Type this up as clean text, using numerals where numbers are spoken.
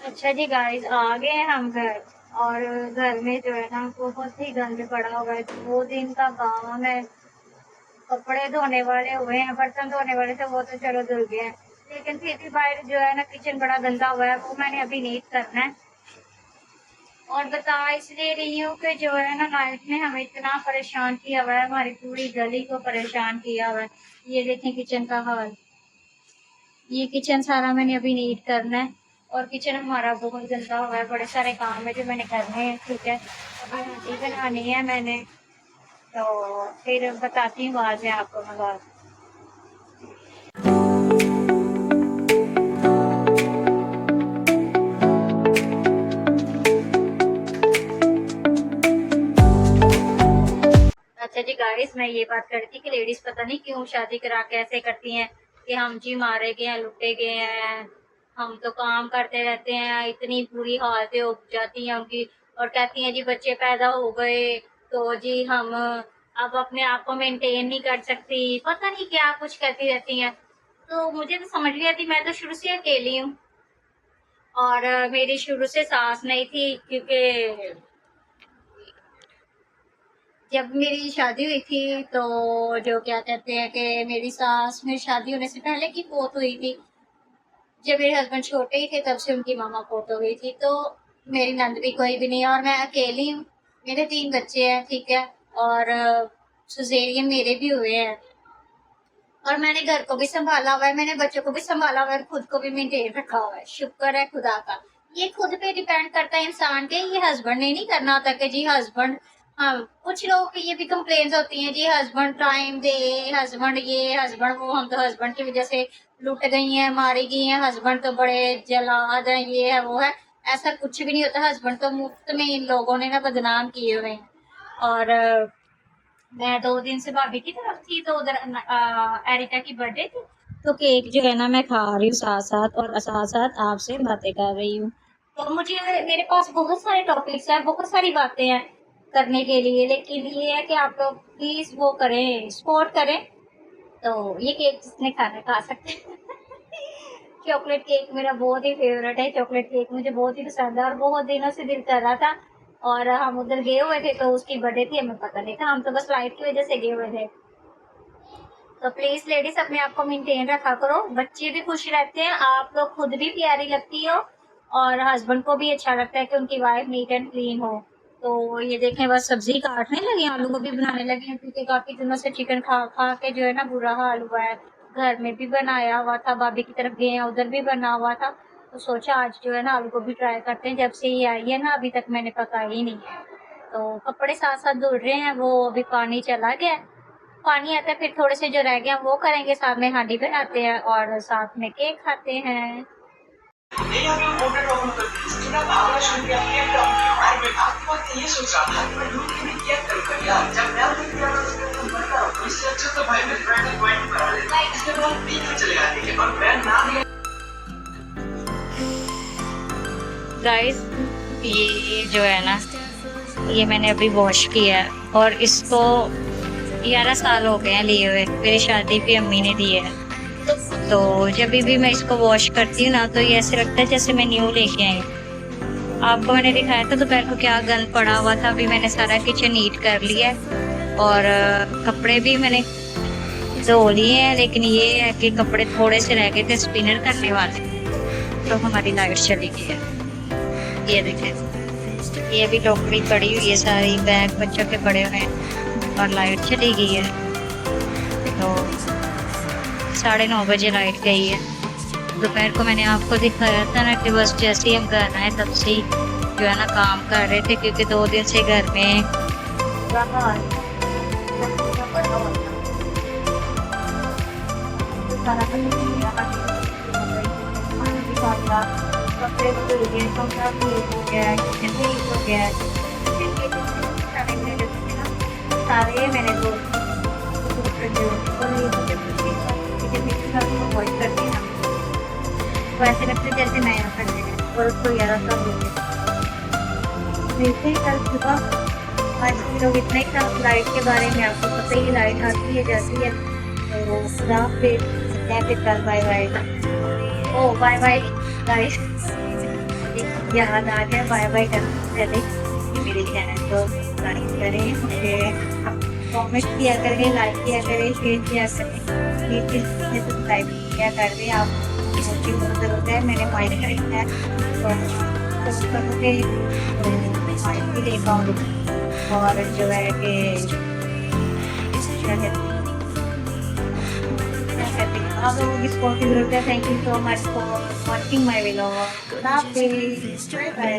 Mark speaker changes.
Speaker 1: अच्छा जी गाइस, आ गए हैं हम घर। और घर में जो है ना बहुत ही गंद पड़ा हुआ है। 2 दिन का काम है। कपड़े धोने वाले हुए हैं, बर्तन धोने वाले थे, वो तो चलो धुल गए हैं। लेकिन फिर भी बाहर जो है ना किचन बड़ा गंदा हुआ है, वो मैंने अभी नीट करना है। और बता इसलिए रही हूँ कि जो है ना नाइट में हमें इतना परेशान किया हुआ है, हमारी पूरी गली को परेशान किया हुआ है। ये देखें किचन का हाल। ये किचन सारा मैंने अभी नीट करना है। और किचन हमारा बहुत गंदा हुआ है, बड़े सारे काम है जो मैंने करने हैं। ठीक है, अभी रोटी बनानी है मैंने। तो फिर बताती हूँ आज मैं आपको मैं बात। अच्छा जी गाइस, मैं ये बात कर रही थी कि लेडीज पता नहीं क्यों शादी करा के ऐसे करती हैं कि हम जी मारे गए हैं, लुटे गए हैं। हम तो काम करते रहते हैं, इतनी बुरी हालतें हो जाती हैं उनकी। और कहती हैं जी बच्चे पैदा हो गए तो जी हम अब अपने आप को मेंटेन नहीं कर सकती, पता नहीं क्या कुछ कहती रहती हैं। तो मुझे तो समझ नहीं आती, मैं तो शुरू से अकेली हूँ। और मेरी शुरू से सास नहीं थी, क्योंकि जब मेरी शादी हुई थी तो जो क्या कहते हैं कि मेरी सास मेरी शादी होने से पहले की फोत हुई थी। जब मेरे हस्बैंड छोटे ही थे तब से उनकी मामा फोत हो गई थी। तो मेरी नंद भी कोई भी नहीं है और मैं अकेली हूँ। मेरे 3 बच्चे हैं, ठीक है। और सुजेरियन मेरे भी हुए हैं। और मैंने घर को भी संभाला हुआ है, मैंने बच्चों को भी संभाला हुआ है, खुद को भी मेंटेन रखा हुआ है। शुक्र है खुदा का। ये खुद पे डिपेंड करता है इंसान के, ये हस्बैंड ने नहीं करना होता कि जी हस्बैंड। हाँ, कुछ लोगों की ये भी कंप्लेन्स होती हैं जी हस्बैंड टाइम दे, हस्बैंड ये हस्बैंड वो। हम तो हस्बैंड की वजह से लुट गई हैं, मारी गई हैं, हस्बैंड तो बड़े जलाद हैं, ये है वो है। ऐसा कुछ भी नहीं होता, हस्बैंड तो मुफ्त में इन लोगों ने ना बदनाम किए हुए हैं। और मैं 2 दिन से भाभी की तरफ थी, तो उधर एरिका की बर्थडे थी। तो केक जो है ना मैं खा रही हूँ साथ साथ, और साथ साथ आपसे बातें कर रही हूँ। तो मुझे मेरे पास बहुत सारे टॉपिक्स हैं, बहुत सारी बातें हैं करने के लिए, लेकिन ये है कि आप लोग प्लीज वो करें, सपोर्ट करें। तो ये केक जिसने खाना खा सकते हैं। चॉकलेट केक मेरा बहुत ही फेवरेट है, चॉकलेट केक मुझे बहुत ही पसंद है और बहुत दिनों से दिल कर रहा था। और हम उधर गए हुए थे तो उसकी बर्थडे थी, हमें पता नहीं था, हम तो बस लाइट की वजह से गए हुए थे। तो प्लीज लेडीज अपने आप को मेंटेन रखा करो, बच्चे भी खुश रहते हैं, आप लोग खुद भी प्यारी लगती हो। और हस्बैंड को भी अच्छा लगता है कि उनकी वाइफ नीट एंड क्लीन हो। तो ये देखें बस सब्जी काटने लगी, आलू गोभी बनाने लगी हैं, क्योंकि काफी दिनों से चिकन खा खा के जो है ना बुरा हाल हुआ है। घर में भी बनाया हुआ था, भाभी की तरफ गए हैं, उधर भी बना हुआ था। तो सोचा आज जो है ना आलू गोभी ट्राई करते हैं, जब से ये आई है ना अभी तक मैंने पकाई ही नहीं है। तो कपड़े साथ साथ धुल रहे हैं, वो अभी पानी चला गया। पानी आता है फिर थोड़े से जो रह गया वो करेंगे, साथ में हांडी बनाते हैं और साथ में केक खाते हैं। नहीं अभी मोटर ऑन कर दी, इसकी ना भावना शुरू किया कि एकदम और मैं आपको ये सोच रहा था कि मैं लूट के भी क्या कर यार, जब मैं लूट किया तो उसके तुम बनता हो, इससे अच्छा तो भाई मैं ब्रांड पॉइंट करा लेता, इसके बाद पी के चले आते हैं और ब्रांड ना दिया। गाइस, ये जो है ना ये मैंने अभी वॉश किया है और इसको 11 साल हो गए हैं लिए हुए, मेरी शादी भी अम्मी ने दी है। तो जब भी मैं इसको वॉश करती हूँ ना तो ये ऐसे लगता है जैसे मैं न्यू लेके आई हूँ। आपको मैंने दिखाया था दोपहर को क्या गंद पड़ा हुआ था, अभी मैंने सारा किचन नीट कर लिया है। और कपड़े भी मैंने धो लिए हैं, लेकिन ये है कि कपड़े थोड़े से रह गए थे स्पिनर करने वाले, तो हमारी लाइट चली गई है। ये देखें, ये भी टोकरी पड़ी हुई है, सारी बैग बच्चों के पड़े हुए हैं और लाइट चली गई है। तो 9:30 बजे लाइट गई है। दोपहर को मैंने आपको दिखाया था ना कि बस जैसे ही हम घर आए तब से जो है ना काम कर रहे थे, क्योंकि 2 दिन से घर में कपड़े धुल गए, कमरा क्लीन हो गया, किचन क्लीन हो गया। सारे मैंने धो अवॉइड करती हैं, तो ऐसे लगते जैसे नया कर रहे हैं और उसको 11 साल हो गए। वैसे ही कल सुबह आज भी लोग इतना ही था लाइट के बारे में, आपको पता ही लाइट आती है जाती है। तो खुदा फिर कल बाय बाय। ओ बाय बाय गाइस। याद आ गया, बाय बाय करने से पहले कि मेरे चैनल को सब्सक्राइब करें, मुझे कमेंट किया करें, लाइक किया करें, शेयर किया करें, प्लीज सब्सक्राइब किया करें। आप मुझे बहुत ज़रूरत है, मैंने माइक खरीदा है तो सब करोगे माइक भी ले पाऊँगी और जो है कि क्या कहते हैं आप लोगों की सपोर्ट की ज़रूरत है। Thank you so much for watching my vlog. खुदा हाफिज़। Bye bye.